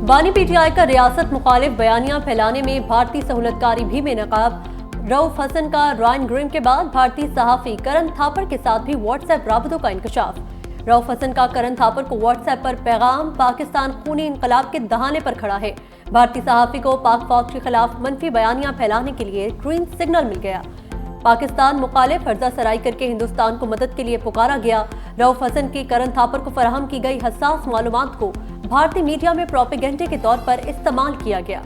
बानी पीटीआई का रियासत मुखालिफ बयानियां फैलाने में भारतीय सहूलतकारी भी बेनकाब। रऊफ हसन का रायन ग्रीन के बाद भारतीय सहाफी करण थापर के साथ भी व्हाट्सएप राबतों का इंकशाफ। रऊफ हसन का करण थापर को व्हाट्सएप पर पैगाम पाकिस्तान खूनी इनकलाब के दहाने पर खड़ा है। भारतीय सहाफी को पाक फौज के खिलाफ मनफी बयानियां फैलाने के लिए ग्रीन सिग्नल मिल गया। पाकिस्तान मुखालिफ हर्जा सराई करके हिंदुस्तान को मदद के लिए पुकारा गया। रऊफ हसन की करण थापर को फराहम की गई हसास मालूमात को भारतीय मीडिया में प्रोपेगेंडे के तौर पर इस्तेमाल किया गया।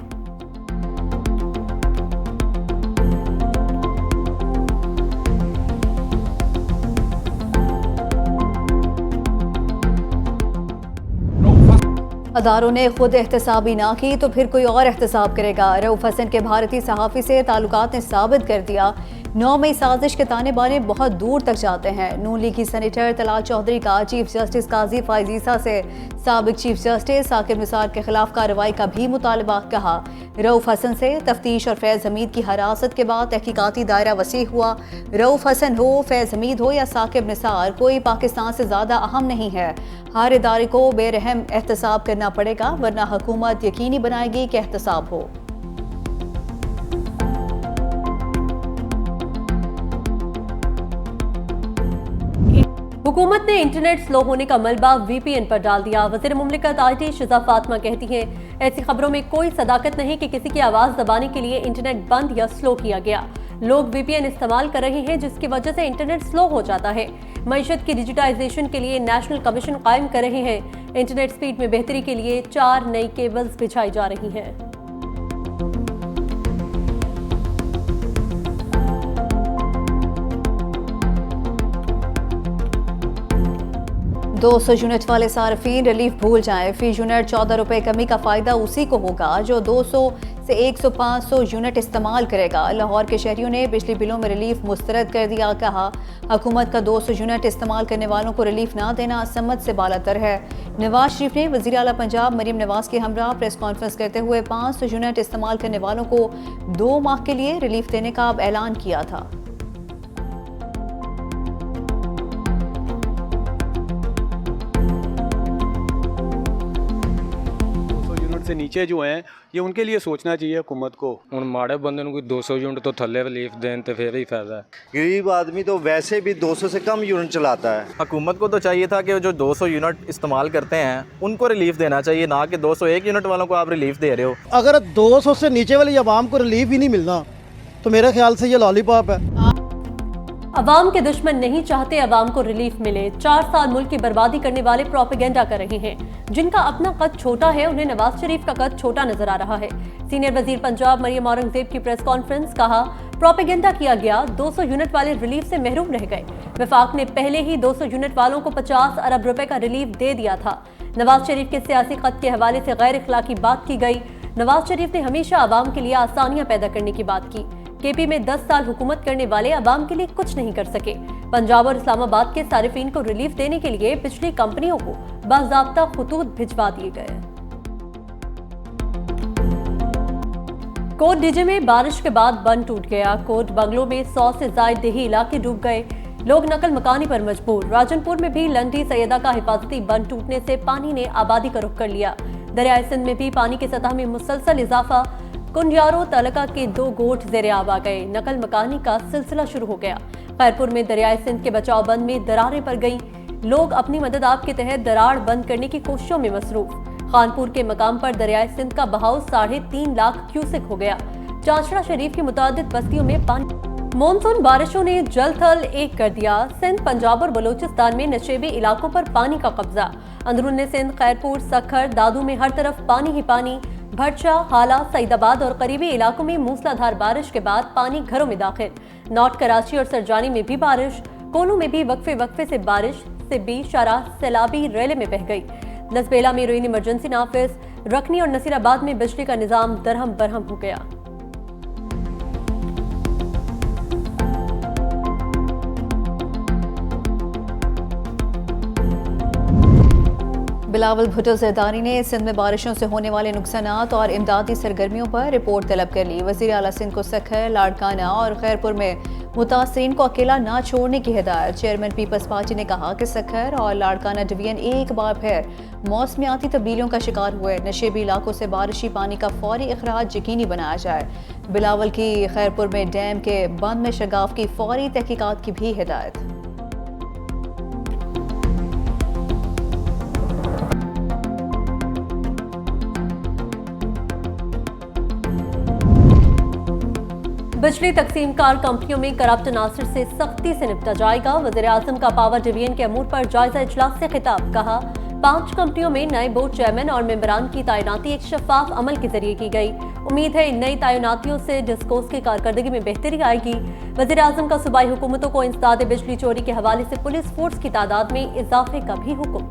अदारों ने खुद एहतसाबी ना की तो फिर कोई और एहतसाब करेगा। रऊफ हसन के भारतीय सहाफ़ी से ताल्लुकात ने साबित कर दिया 9 मई साजिश के ताने बाने बहुत दूर तक जाते हैं। नून लीग की सेनेटर तलाल चौधरी का चीफ जस्टिस काजी फायज ईसा से साबिक चीफ जस्टिस साकिब निसार के खिलाफ कार्रवाई का भी मुतालबा कहा। रऊफ हसन से तफ्तीश और फैज़ हमीद की हिरासत के बाद तहकीकाती दायरा वसी हुआ। रऊफ हसन हो, फैज़ हमीद हो या साकिब निसार, कोई पाकिस्तान से ज़्यादा अहम नहीं है। हर इदारे को बेरहम एहतसाब करना पड़ेगा, वरना हुकूमत यकीनी बनाएगी कि एहतसाब हो। हुकूमत ने इंटरनेट स्लो होने का मलबा वीपीएन पर डाल दिया। वज़ीर मुमलिकत आईटी शिजा फातिमा कहती हैं, ऐसी खबरों में कोई सदाकत नहीं कि किसी की आवाज़ दबाने के लिए इंटरनेट बंद या स्लो किया गया। लोग वीपीएन इस्तेमाल कर रहे हैं जिसकी वजह से इंटरनेट स्लो हो जाता है। मईशत की डिजिटाइजेशन के लिए नेशनल कमीशन कायम कर रहे हैं। इंटरनेट स्पीड में बेहतरी के लिए 4 नई केबल्स बिछाई जा रही हैं। 200 यूनिट वाले सार्फिन रिलीफ भूल जाएं। फी यूनिट 14 रुपए कमी का फायदा उसी को होगा जो 200 से 100-500 यूनिट इस्तेमाल करेगा। लाहौर के शहरियों ने बिजली बिलों में रिलीफ मुस्तरद कर दिया। कहा, हुकूमत का 200 यूनिट इस्तेमाल करने वालों को रिलीफ ना देना समझ से बालातर है। नवाज शरीफ ने वज़ीर आला पंजाब मरीम नवाज के हमरा प्रेस कॉन्फ्रेंस करते हुए 500 यूनिट इस्तेमाल करने वालों को 2 माह के लिए रिलीफ देने का ऐलान किया था। से नीचे जो हैं ये उनके लिए सोचना चाहिए हुकूमत को। ਹੁਣ ਮਾੜੇ ਬੰਦੇ ਨੂੰ ਕੋਈ 200 यूनिट तो थल्ले रिलीफ दें तो फिर ही फायदा है। गरीब आदमी तो वैसे भी 200 से कम यूनिट चलाता है। हुकूमत को तो चाहिए था कि जो 200 यूनिट इस्तेमाल करते हैं उनको रिलीफ देना चाहिए, ना कि 201 यूनिट वालों को आप रिलीफ दे रहे हो। अगर 200 से नीचे वाली आवाम को रिलीफ ही नहीं मिलना तो मेरे ख्याल से ये लॉलीपॉप है। अवाम के दुश्मन नहीं चाहते अवाम को रिलीफ मिले। 4 साल मुल्क की बर्बादी करने वाले प्रोपेगेंडा कर रहे हैं। जिनका अपना कद छोटा है उन्हें नवाज शरीफ का कद छोटा नजर आ रहा है। सीनियर वजीर पंजाब मरियम औरंगजेब की प्रेस कॉन्फ्रेंस, कहा, प्रोपेगेंडा किया गया, 200 यूनिट वाले रिलीफ से महरूम रह गए। वफाक ने पहले ही 200 यूनिट वालों को 50 अरब रुपए का रिलीफ दे दिया था। नवाज शरीफ के सियासी कद के हवाले से गैर इखलाकी बात की गई। नवाज शरीफ ने हमेशा अवाम के लिए आसानियां पैदा करने की बात की। केपी में 10 साल हुकूमत करने वाले अवाम के लिए कुछ नहीं कर सके। पंजाब और इस्लामाबाद के सारिफीन को रिलीफ देने के लिए बिजली कंपनियों को बाज़ाब्ता खतूत भिजवा दिए गए। कोट डीजे में बारिश के बाद बंद टूट गया। कोट बंगलों में 100 से ज्यादा देही इलाके डूब गए। लोग नकल मकानी पर मजबूर। राजनपुर में भी लंडी सैयदा का हिफाजती बंद टूटने से पानी ने आबादी का रुख कर लिया। दरियाए सिंध में भी पानी की सतह में मुसलसल इजाफा। कुंजारो तलका के 2 गोट ज़ेरे आब आ गए। नकल मकानी का सिलसिला शुरू हो गया। खैरपुर में दरियाए सिंध के बचाव बंद में दरारें पड़ गईं। लोग अपनी मदद आप के तहत दरार बंद करने की कोशिशों में मसरूफ। खानपुर के मकाम पर दरियाए सिंध का बहाव 3.5 लाख क्यूसेक हो गया। चांचड़ा शरीफ की मुतादिद बस्तियों में पानी। मॉनसून बारिशों ने जल थल एक कर दिया। सिंध, पंजाब और बलोचिस्तान में नशेबी इलाकों पर पानी का कब्जा। अंदरूनी सिंध, खैरपुर, सखर, दादू में हर तरफ पानी ही पानी। भटशा, हाला, सईदाबाद और करीबी इलाकों में मूसलाधार बारिश के बाद पानी घरों में दाखिल। नॉर्थ कराची और सरजानी में भी बारिश। कोनू में भी वक्फे से बारिश से भी शारा सैलाबी रेले में बह गई। लसबेला में रोइन इमरजेंसी नाफिज। रखनी और नसीराबाद में बिजली का निजाम दरहम बरहम हो गया। बिलावल भुट्टो जरदारी ने सिंध में बारिशों से होने वाले नुकसानात और इमदादी सरगर्मियों पर रिपोर्ट तलब कर ली। वज़ीर आला सिंध को सखर, लाड़काना और खैरपुर में मुतासरीन को अकेला ना छोड़ने की हिदायत। चेयरमैन पीपल्स पार्टी ने कहा कि सखर और लाड़काना डिवीजन एक बार फिर मौसमियाती तब्दीलियों का शिकार हुए। नशेबी इलाकों से बारिशी पानी का फौरी अखराज यकीनी बनाया जाए। बिलावल की खैरपुर में डैम के बंद में शगाफ की फौरी तहकीकात की भी हिदायत। बिजली तकसीम कार कंपनियों में करप्ट अनासर से सख्ती से निपटा जाएगा। वज़ीर आज़म का पावर डिवीजन के अमूर पर जायजा इजलास से खिताब। कहा 5 कंपनियों में नए बोर्ड चेयरमैन और मेंबरान की तैनाती एक शफाफ अमल के जरिए की गई। उम्मीद है इन नई तैनातियों से डिस्कोस की कारकर्दगी में बेहतरी आएगी। वज़ीर आज़म का सूबाई हुकूमतों को इंसदाद बिजली चोरी के हवाले से पुलिस फोर्स की तादाद में इजाफे का भी हुक्म।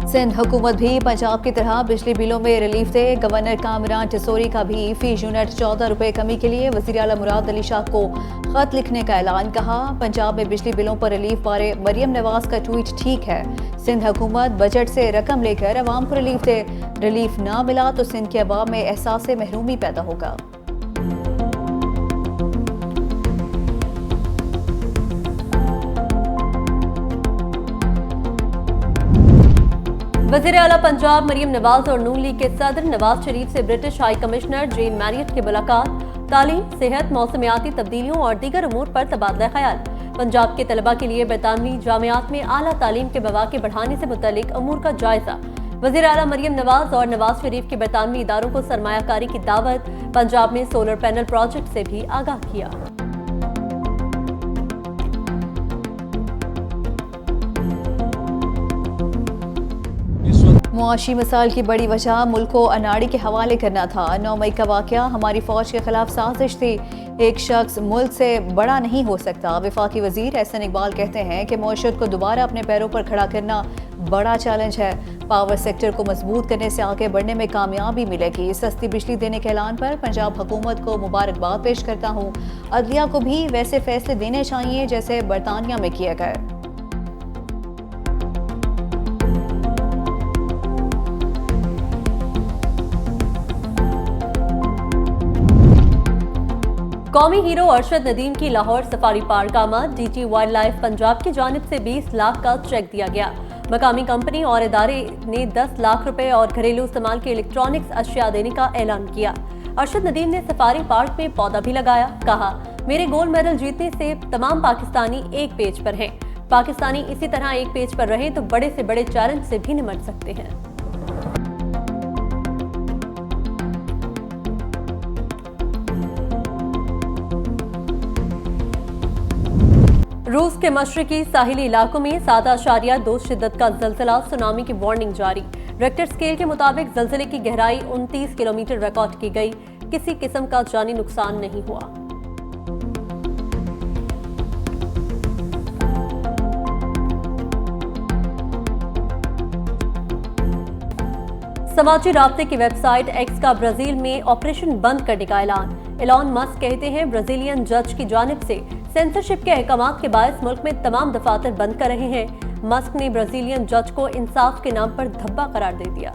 सिंध हुकूमत भी पंजाब की तरह बिजली बिलों में रिलीफ दे। गवर्नर कामरान टिसोरी का भी फी यूनिट 14 रुपए कमी के लिए वज़ीर आला मुराद अली शाह को खत लिखने का ऐलान। कहा पंजाब में बिजली बिलों पर रिलीफ बारे मरियम नवाज का ट्वीट ठीक है। सिंध हुकूमत बजट से रकम लेकर अवाम को रिलीफ दे। रिलीफ ना मिला तो सिंध के अवाम में एहसास महरूमी पैदा होगा। वज़ीर आला पंजाब मरियम नवाज और नून लीग के सदर नवाज शरीफ से ब्रिटिश हाई कमिश्नर जेन मैरियट की मुलाकात। तालीम, सेहत, मौसमियाती तब्दीलियों और दीगर अमूर पर तबादला ख्याल। पंजाब के तलबा के लिए बरतानवी जामियात में आला तालीम के मौके बढ़ाने से मुतल्लिक अमूर का जायजा। वज़ीर आला मरियम नवाज और नवाज शरीफ के बरतानवी इदारों को सरमायाकारी की दावत। पंजाब में सोलर पैनल प्रोजेक्ट से भी आगाह किया। मुआशी मसाइल की बड़ी वजह मुल्क को अनाड़ी के हवाले करना था। 9 मई का वाक़या हमारी फौज के खिलाफ साजिश थी। एक शख्स मुल्क से बड़ा नहीं हो सकता। वफाकी वजीर एहसन इकबाल कहते हैं कि मौशत को दोबारा अपने पैरों पर खड़ा करना बड़ा चैलेंज है। पावर सेक्टर को मजबूत करने से आगे बढ़ने में कामयाबी मिलेगी। सस्ती बिजली देने के ऐलान पर पंजाब हुकूमत को मुबारकबाद पेश करता हूँ। अदलिया को भी वैसे फैसले देने चाहिए जैसे बरतानिया में किए गए। कौमी हीरो अरशद नदीम की लाहौर सफारी पार्क आमद। डीजी वाइल्ड लाइफ पंजाब की जानिब से 20 लाख का चेक दिया गया। मकामी कंपनी और इदारे ने 10 लाख रुपए और घरेलू इस्तेमाल के इलेक्ट्रॉनिक्स अशिया देने का ऐलान किया। अरशद नदीम ने सफारी पार्क में पौधा भी लगाया। कहा मेरे गोल्ड मेडल जीतने से तमाम पाकिस्तानी एक पेज पर हैं। पाकिस्तानी इसी तरह एक पेज पर रहें तो बड़े से बड़े चैलेंज से भी निपट सकते हैं। रूस के मशरकी साहिली इलाकों में 7.2 शिद्दत का जलजला, सुनामी की वार्निंग जारी। रेक्टर स्केल के मुताबिक जलजले की गहराई 29 किलोमीटर रिकॉर्ड की गई। किसी किस्म का जानी नुकसान नहीं हुआ। समाजी राब्ते की वेबसाइट एक्स का ब्राजील में ऑपरेशन बंद करने का ऐलान। एलॉन मस्क कहते हैं ब्राजीलियन जज की जानिब से सेंसरशिप के अहकामात के बायस मुल्क में तमाम दफातर बंद कर रहे हैं। मस्क ने ब्राजीलियन जज को इंसाफ के नाम पर धब्बा करार दे दिया।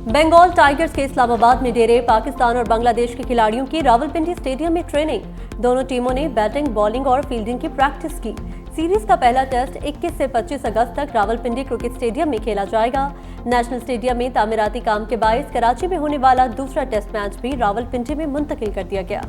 बंगाल टाइगर्स के इस्लामाबाद में डेरे। पाकिस्तान और बांग्लादेश के खिलाड़ियों की रावलपिंडी स्टेडियम में ट्रेनिंग। दोनों टीमों ने बैटिंग, बॉलिंग और फील्डिंग की प्रैक्टिस की। सीरीज का पहला टेस्ट 21 से 25 अगस्त तक रावलपिंडी क्रिकेट स्टेडियम में खेला जाएगा। नेशनल स्टेडियम में तामीराती काम के बायस कराची में होने वाला दूसरा टेस्ट मैच भी रावलपिंडी में मुंतकिल कर दिया गया।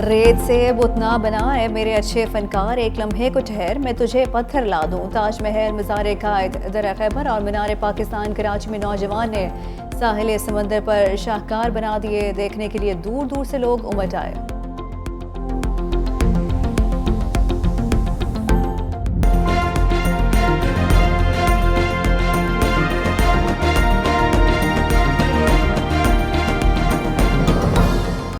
रेत से बुतना बना है मेरे अच्छे फनकार, एक लम्हे को ठहर मैं तुझे पत्थर ला दूं। ताजमहल, मज़ार कायद, दर खैबर और मीनार पाकिस्तान कराची में नौजवान ने साहिल समंदर पर शाहकार बना दिए। देखने के लिए दूर दूर से लोग उमड़ आए।